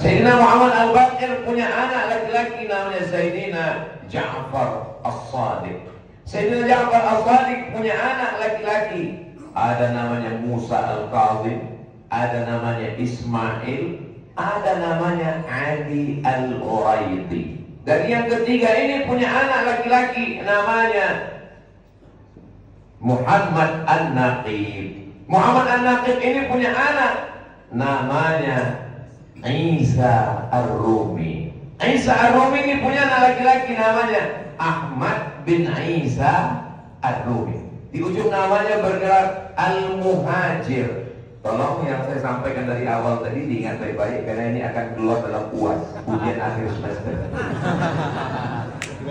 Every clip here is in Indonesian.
Sayyidina Muhammad Al-Baqir punya anak laki-laki namanya Sayyidina Ja'far As-Shadiq. Sayyidina Ja'far As-Shadiq punya anak laki-laki, ada namanya Musa Al-Kazim, ada namanya Ismail, ada namanya Ali Al-Uraidi. Dan yang ketiga ini punya anak laki-laki namanya Muhammad An-Naqib. Muhammad An-Naqib ini punya anak namanya Isa Ar-Rumi. Isa Ar-Rumi ini punya anak laki-laki namanya Ahmad bin Isa Ar-Rumi. Di ujung namanya bergerak Al-Muhajir. Tolong yang saya sampaikan dari awal tadi diingat baik-baik, karena ini akan keluar dalam UAS, ujian akhir semester.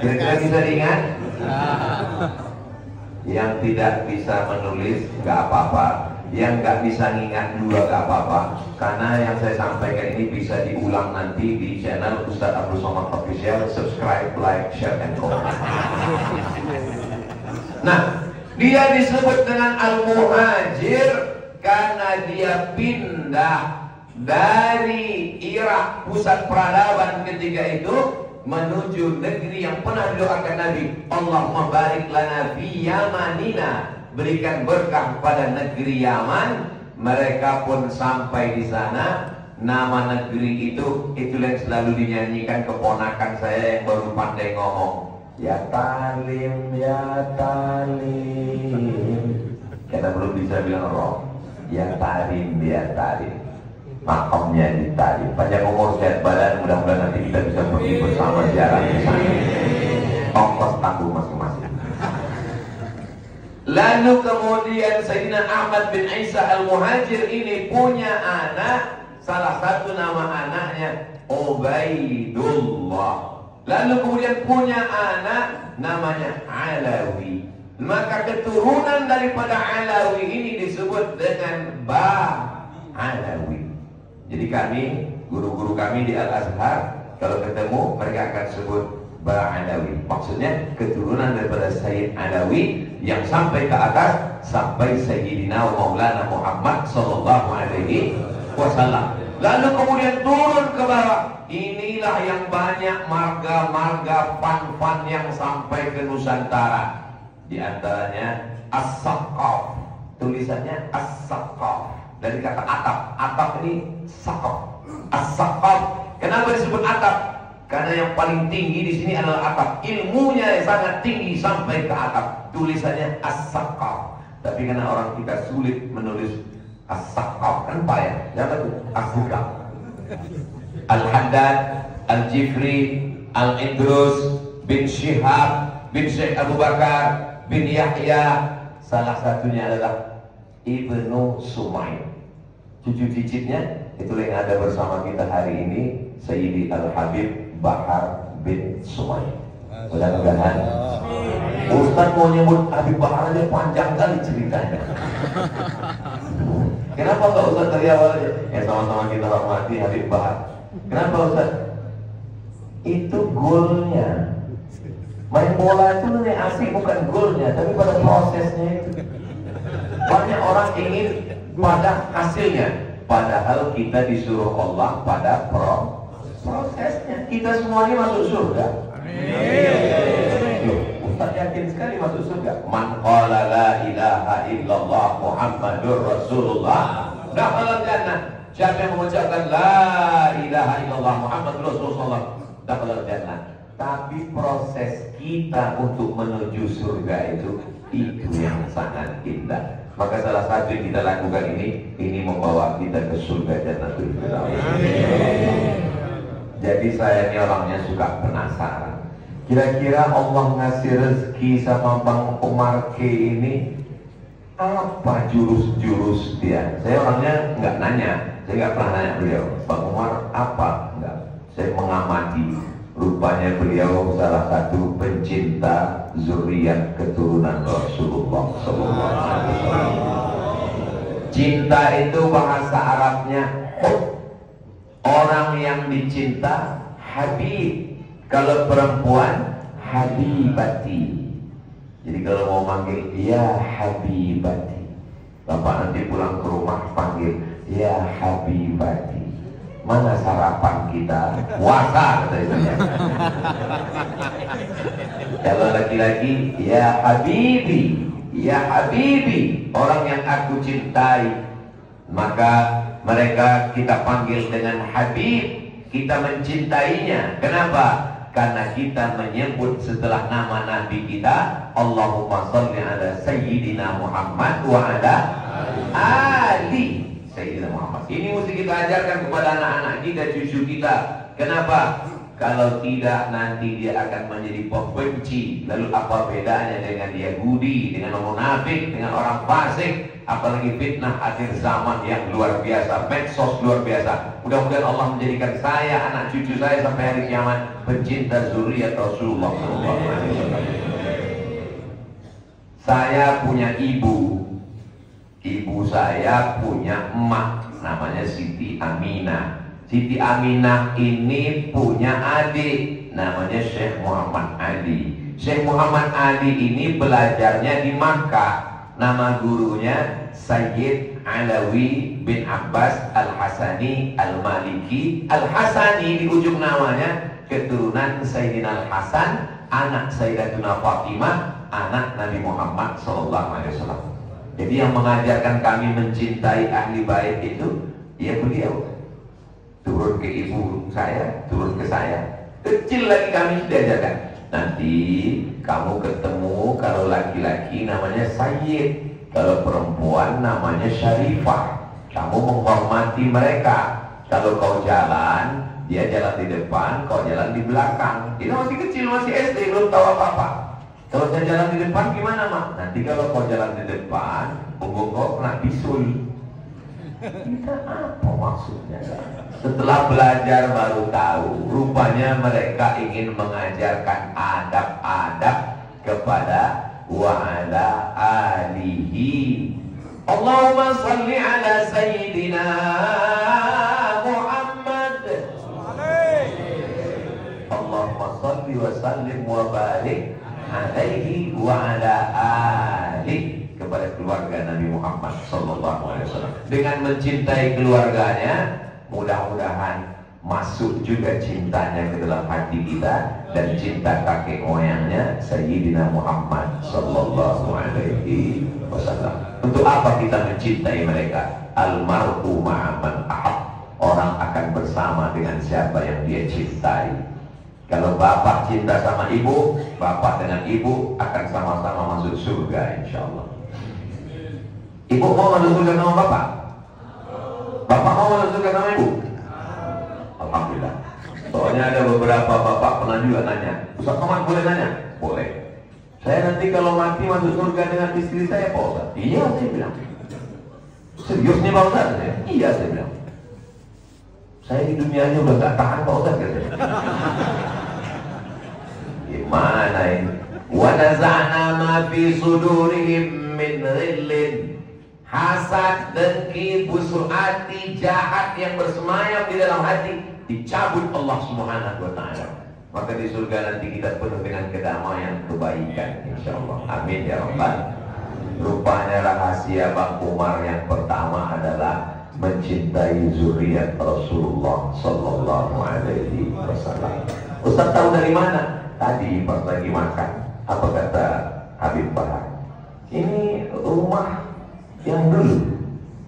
Kira-kira bisa diingat? Yang tidak bisa menulis nggak apa-apa, yang nggak bisa ngingat juga nggak apa-apa, karena yang saya sampaikan ini bisa diulang nanti di channel Ustadz Abdul Somad Official. Subscribe, like, share, and comment. Nah, dia disebut dengan Al-Muhajir karena dia pindah dari Irak, pusat peradaban ketika itu, menuju negeri yang pernah didoakan Nabi. Allahumma barik lana fi Yamanina, berikan berkah pada negeri Yaman. Mereka pun sampai di sana. Nama negeri itu yang selalu dinyanyikan keponakan saya yang baru pandai ngomong. Ya Talim, ya Talim. Kita belum bisa bilang roh. Ya Talim, ya Talim. Makamnya di Talim. Panjang umur, sehat badan, mudah-mudahan nanti kita bisa pergi bersama ziarah di sana. Ongkos tanggung masing-masing. Lalu kemudian Sayyidina Ahmad bin Isa Al-Muhajir ini punya anak. Salah satu nama anaknya Ubaidullah. Lalu kemudian punya anak namanya Alawi. Maka keturunan daripada Alawi ini disebut dengan Alawi. Jadi kami, guru-guru kami di Al-Azhar, kalau ketemu mereka akan sebut Alawi. Maksudnya keturunan daripada Sayyid Alawi yang sampai ke atas, sampai Sayyidina Maulana Muhammad Sallallahu Alaihi Wasallam. Lalu kemudian turun ke bawah. Inilah yang banyak marga-marga fan-fan yang sampai ke Nusantara. Di antaranya As-Saqaf. Tulisannya As-Saqaf. Dari kata atap. Atap ini Saqaf. As-Saqaf. Kenapa disebut atap? Karena yang paling tinggi di sini adalah atap. Ilmunya sangat tinggi sampai ke atap. Tulisannya As-Saqaf. Tapi karena orang kita sulit menulis As-Saqaf, kan Pak ya? Siapa tuh? As-Saqaf. Al-Haddad, Al-Jifri, Al-Idrus bin Syihab bin Syekh Abu Bakar bin Yahya. Salah satunya adalah Ibnu Sumail. Cucu cicitnya itu yang ada bersama kita hari ini, Sayyidi Al-Habib Bahar bin Sumail. Mudah-mudahan Ustaz mau nyebut Habib Bahar aja panjang kali ceritanya. Kenapa nggak Ustaz dari awal aja? Ya sama-sama kita hormati Habib Bahar. Kenapa Ustaz? Itu golnya. Main bola itu nih asik, bukan golnya, tapi pada prosesnya itu. Banyak orang ingin pada hasilnya, padahal kita disuruh Allah pada prosesnya. Kita semuanya masuk surga. Amin. Ustaz yakin sekali masuk surga. Man qala la ilaha illallah Muhammadur Rasulullah dakhala jannah. Siapa yang mengucapkan la ilaha illallah Muhammadur Rasulullah dakhala jannah. Tapi proses kita untuk menuju surga itu yang sangat indah. Maka salah satu yang kita lakukan ini membawa kita ke surga Jannatul Firdaus. Jadi saya ini orangnya suka penasaran. Kira-kira Allah ngasih rezeki sama Bang Umar K ini apa jurus-jurus dia? Saya orangnya nggak nanya, saya nggak pernah nanya beliau, Bang Umar apa? Enggak. Saya mengamati. Rupanya beliau salah satu pencinta zuriat keturunan Rasulullah Sallallahu Alaihi Wasallam. Cinta itu bahasa Arabnya hub. Orang yang dicinta Habib. Kalau perempuan Habibati. Jadi kalau mau manggil ya Habibati. Bapak nanti pulang ke rumah panggil ya Habibati. Mana sarapan kita puasa kata istrinya. Kalau laki-laki, ya habibi, ya habibi, orang yang aku cintai, maka mereka kita panggil dengan habib, kita mencintainya. Kenapa? Karena kita menyebut setelah nama Nabi kita, Allahumma salli ala Sayyidina Muhammad wa ala ali Sayyidina Muhammad. Ini mesti kita ajarkan kepada anak-anak kita, cucu kita. Kenapa? Kalau tidak nanti dia akan menjadi pembenci. Lalu apa bedanya dengan Yahudi, dengan orang munafik, dengan orang fasik? Apalagi fitnah akhir zaman yang luar biasa, medsos luar biasa. Mudah-mudahan Allah menjadikan saya, anak cucu saya sampai hari kiamat pencinta zuriat Rasulullah SAW. Saya punya ibu, ibu saya punya emak, namanya Siti Aminah. Siti Aminah ini punya adik, namanya Syekh Muhammad Ali. Syekh Muhammad Ali ini belajarnya di Makkah. Nama gurunya Sayyid Alawi bin Abbas Al-Hasani Al-Maliki. Al-Hasani di ujung namanya keturunan Sayyidina Al-Hasan, anak Sayyidatuna Fatimah, anak Nabi Muhammad SAW. Jadi yang mengajarkan kami mencintai ahli bait itu ya beliau. Turun ke ibu saya, turun ke saya. Kecil lagi kami diajarkan. Nanti kamu ketemu kalau laki-laki namanya Sayyid, kalau perempuan namanya Syarifah. Kamu menghormati mereka. Kalau kau jalan, dia jalan di depan, kau jalan di belakang. Dia masih kecil, masih SD, belum tahu apa-apa. Kalau saya jalan di depan gimana, Mak? Nanti kalau kau jalan di depan, punggung kau kena bisul. Kita apa maksudnya? Setelah belajar baru tahu, rupanya mereka ingin mengajarkan adab-adab kepada wa'ala alihi. Allahumma salli ala Sayyidina Muhammad. Allahumma salli wa sallim wa barik alaihi wa'ala alihi, kepada keluarga Nabi Muhammad SAW. Dengan mencintai keluarganya, mudah-mudahan masuk juga cintanya ke dalam hati kita dan cinta kakek moyangnya Sayyidina Muhammad SAW. Untuk apa kita mencintai mereka? Almar'u ma'aman ahab. Orang akan bersama dengan siapa yang dia cintai. Kalau bapak cinta sama ibu, bapak dengan ibu akan sama-sama masuk surga insya-Allah. Ibu mau masuk surga sama bapak? Bapak mau masuk surga sama ibu? Alhamdulillah. Soalnya ada beberapa bapak pernah juga nanya, Ustaz Somad boleh nanya? Boleh. Saya nanti kalau mati masuk surga dengan istri saya, Pak Ustaz? Iya, saya bilang. Serius nih Pak Ustaz? Iya, saya bilang. Saya di dunianya udah gak tahan Pak Ustaz, katanya. Gimana ini? Wa naza'na ma fi sudurihim min ghillin. Hasad, dengki, busuk hati, jahat yang bersemayam di dalam hati dicabut Allah Subhanahu wa ta'ala. Maka di surga nanti kita penuh dengan kedamaian, kebaikan insyaallah. Amin ya rabbal. Rupanya rahasia Bang Umar yang pertama adalah mencintai zuriat Rasulullah sallallahu alaihi wasallam. Ustaz tahu dari mana? Tadi pas lagi makan. Apa kata Habib Bahar? Ini rumah yang dulu.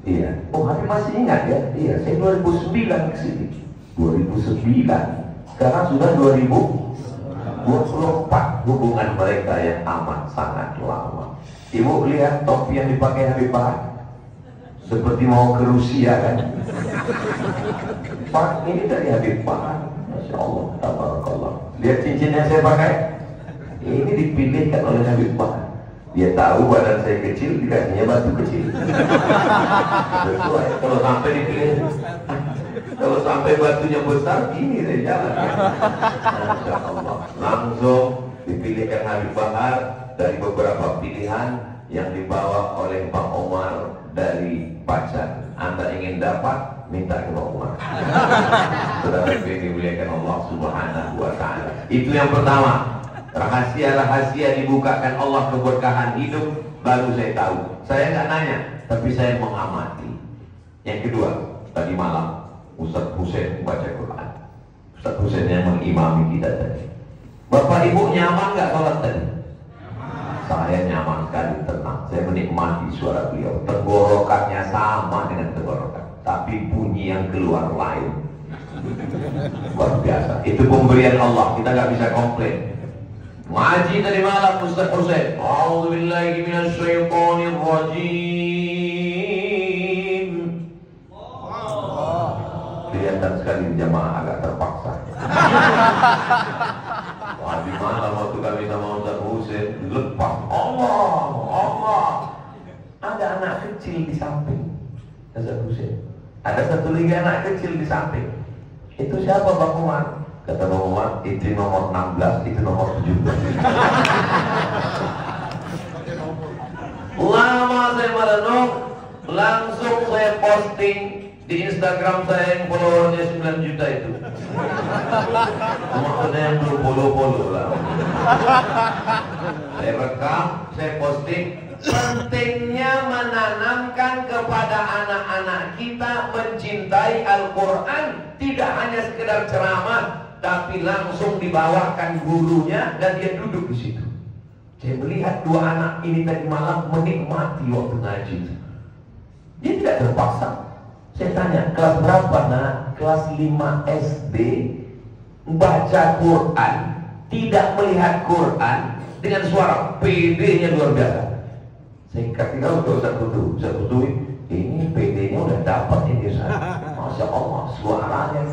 Iya. Oh, Habib masih ingat ya? Iya, saya 2009 ke sini. 2009. Sekarang sudah 2024. Hubungan mereka yang amat sangat lama. Ibu lihat topi yang dipakai Habib Bahar? Seperti mau ke Rusia kan? Pak, ini dari Habib Bahar. Masya Allah, tabarakallah. Lihat cincin yang saya pakai. Ini dipilihkan oleh Habib Bahar. Dia tahu badan saya kecil, dikasihnya batu kecil. Sesuai. Kalau sampai dipilih, kalau sampai batunya besar, ini saya jalan. Masya Allah. Langsung dipilihkan Habib Bahar dari beberapa pilihan yang dibawa oleh Bang Omar dari Pacan. Anda ingin dapat, minta ke Bang Omar. Saudara yang dimuliakan Allah Subhanahu wa ta'ala. Itu yang pertama. Rahasia-rahasia dibukakan Allah, keberkahan hidup, baru saya tahu. Saya nggak nanya, tapi saya mengamati. Yang kedua, tadi malam Ustaz Hussein baca Quran. Ustaz yang mengimami kita tadi. Bapak Ibu nyaman nggak sholat tadi? Saya nyaman sekali, tenang. Saya menikmati suara beliau. Tenggorokannya sama dengan tenggorokan, tapi bunyi yang keluar lain. Luar biasa. Itu pemberian Allah, kita nggak bisa komplain. Ngaji tadi malam Ustaz Husain. A'udzubillahi minasyaitonir rajim. Kelihatan sekali jamaah agak terpaksa. Di malam waktu kami sama Ustaz Husain lepas Allah. Ada anak kecil di samping Ustaz Husain. Ada satu lagi anak kecil di samping. Itu siapa Bang Umar? Kata Bang Umar, itu nomor 16, itu nomor 17. Lama saya merenung, langsung saya posting di Instagram saya yang followernya 9 juta itu. Maksudnya yang belum follow lah. Saya rekam, saya posting. Pentingnya menanamkan kepada anak-anak kita mencintai Al-Quran. Tidak hanya sekedar ceramah, tapi langsung dibawakan gurunya dan dia duduk di situ. Saya melihat dua anak ini tadi malam menikmati waktu ngaji. Dia tidak terpaksa. Saya tanya, kelas berapa nak? Kelas 5 SD, baca Quran, tidak melihat Quran, dengan suara PD-nya luar biasa. Saya kasih tahu ke Ustaz Kutu, ini PD-nya udah dapat ini Ustaz. Masya Allah, suaranya.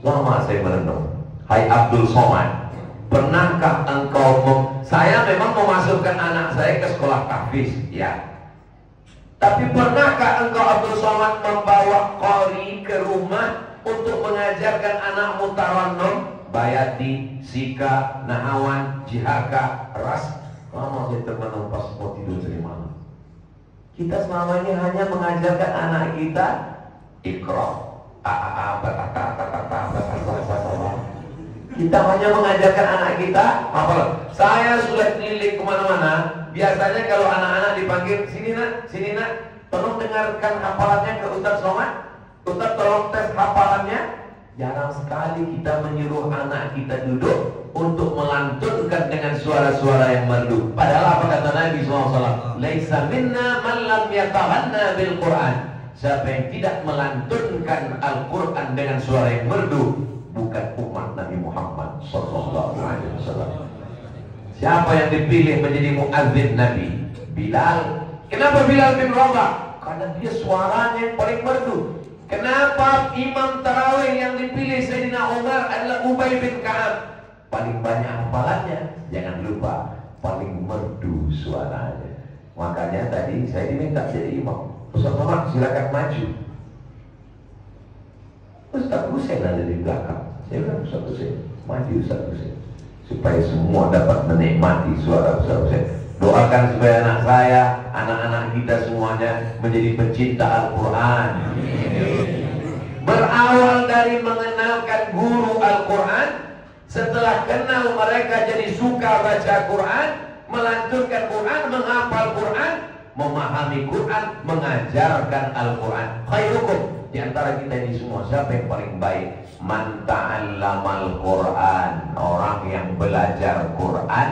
Lama saya merenung. Hai Abdul Somad, pernahkah engkau saya memang memasukkan anak saya ke sekolah tahfiz, ya. Tapi pernahkah engkau Abdul Somad membawa qori ke rumah untuk mengajarkan anak mutarannum, bayati, sika, nahawan, jihaka, ras? Lama saya termenung pas mau tidur dari malam. Kita selama ini hanya mengajarkan anak kita ikra, kita hanya mengajarkan anak kita apa? Saya sudah keliling kemana-mana. Biasanya kalau anak-anak dipanggil sini nak, tolong dengarkan hafalannya ke Ustaz Somad. Ustaz tolong tes hafalannya. Jarang sekali kita menyuruh anak kita duduk untuk melantunkan dengan suara-suara yang merdu. Padahal apa kata Nabi SAW? Laisa minna man lam yataghanna bil Quran. Siapa yang tidak melantunkan Al-Quran dengan suara yang merdu, bukan umat Nabi Muhammad SAW. Siapa yang dipilih menjadi muadzin Nabi? Bilal. Kenapa Bilal bin Rabah? Karena dia suaranya yang paling merdu. Kenapa imam tarawih yang dipilih Sayyidina Umar adalah Ubay bin Ka'ab? Paling banyak hafalannya. Jangan lupa, paling merdu suaranya. Makanya tadi saya diminta jadi imam. Ustaz Umar silakan maju. Ustaz Husain ada di belakang. Saya bilang Ustaz Husain, maju Ustaz Husain, supaya semua dapat menikmati suara Ustaz Husain. Doakan supaya anak saya, anak-anak kita semuanya menjadi pencinta Al-Quran. Berawal dari mengenalkan guru Al-Quran, setelah kenal mereka jadi suka baca Quran, melantunkan Quran, menghafal Quran, memahami Quran, mengajarkan Al-Quran. Khairukum, di antara kita ini semua, siapa yang paling baik? Man ta'allamal Quran, orang yang belajar Quran.